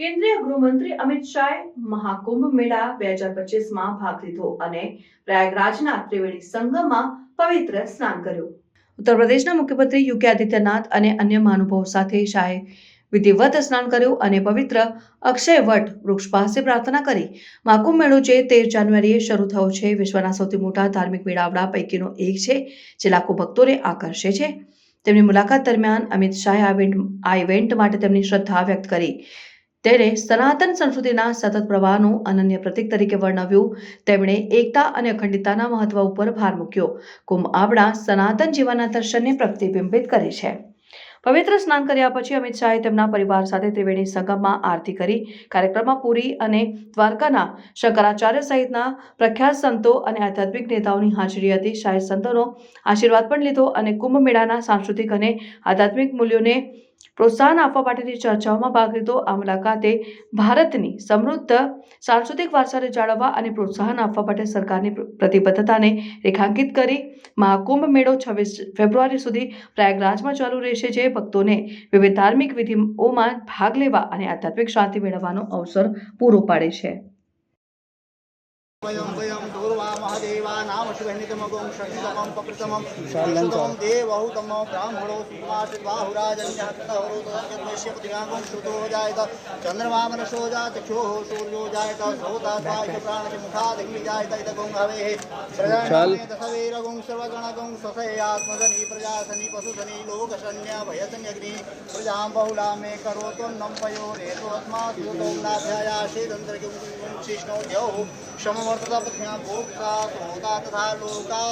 કેન્દ્રીય ગૃહમંત્રી અમિત શાહે મહાકુંભ મેળા 2025માં ભાગ લીધો અને પ્રયાગરાજના ત્રિવેણી સંગમમાં પવિત્ર સ્નાન કર્યું. ઉત્તર પ્રદેશના મુખ્યમંત્રી યોગી આદિત્યનાથ અને અન્ય મહાનુભાવો સાથે શાહે વિધિવત સ્નાન કર્યું અને પવિત્ર અક્ષયવટ વૃક્ષ પાસે પ્રાર્થના કરી. મહાકુંભ મેળો જે 13 જાન્યુઆરીએ શરૂ થયો છે, વિશ્વના સૌથી મોટા ધાર્મિક મેળાવડા પૈકીનો એક છે, જે લાખો ભક્તોને આકર્ષે છે. તેમની મુલાકાત દરમિયાન અમિત શાહે આ ઇવેન્ટ માટે તેમની શ્રદ્ધા વ્યક્ત કરી. તેણે સનાતન સંસ્કૃતિના સતત પ્રવાહનું અનન્ય પ્રતીક તરીકે વર્ણવ્યું. તેમણે એકતા અને અખંડિતતાના મહત્વ ઉપર ભાર મૂક્યો. કુંભ આપણા સનાતન જીવનના દર્શનને પ્રતિબિંબિત કરે છે. પવિત્ર સ્નાન કર્યા પછી અમિત શાહે તેમના પરિવાર સાથે ત્રિવેણી સંગમમાં આરતી કરી. કાર્યક્રમમાં પુરી અને દ્વારકાના શંકરાચાર્ય સહિતના પ્રખ્યાત સંતો અને આધ્યાત્મિક નેતાઓની હાજરી હતી. શાહે સંતોનો આશીર્વાદ પણ લીધો અને કુંભ મેળાના સાંસ્કૃતિક અને આધ્યાત્મિક મૂલ્યોને પ્રોત્સાહન આપવા માટેની ચર્ચાઓમાં ભાગ લીધો. આ મુલાકાતે ભારતની સમૃદ્ધ સાંસ્કૃતિક વારસાને જાળવવા અને પ્રોત્સાહન આપવા માટે સરકારની પ્રતિબદ્ધતાને રેખાંકિત કરી. મહાકુંભ મેળો 26 ફેબ્રુઆરી સુધી પ્રયાગરાજમાં ચાલુ રહેશે, જે ભક્તોને વિવિધ ધાર્મિક વિધિઓમાં ભાગ લેવા અને આધ્યાત્મિક શાંતિ મેળવવાનો અવસર પૂરો પાડે છે. वयं दूर्वा महादेवा नाम शिवनितमगं शक्तितमं पप्रतमं सुतमं देवहुतम ब्राह्मणो सीमाश्रितबाहुराजन्यः कृतहरोतस्य प्रतिगागं श्रुतो जायत चन्द्रमा मनसो जातक्षोः सूर्यो जायत श्रोता स्वाय प्राणमुखादग्नि जायत इदगं हवेः प्रजानामे दशवीरगं सर्वगणगं स्वसयात्मजनी प्रजासनी पशुसनी लोकशन्या भयसन्यग्नि प्रजां बहुला मे करोत्वन्नं पयोरेतोऽस्मात् नाध्यायाशेदन्तर्गं शिष्णो द्यौः समवर्तता पथ्यां भोक्ता तथा लोका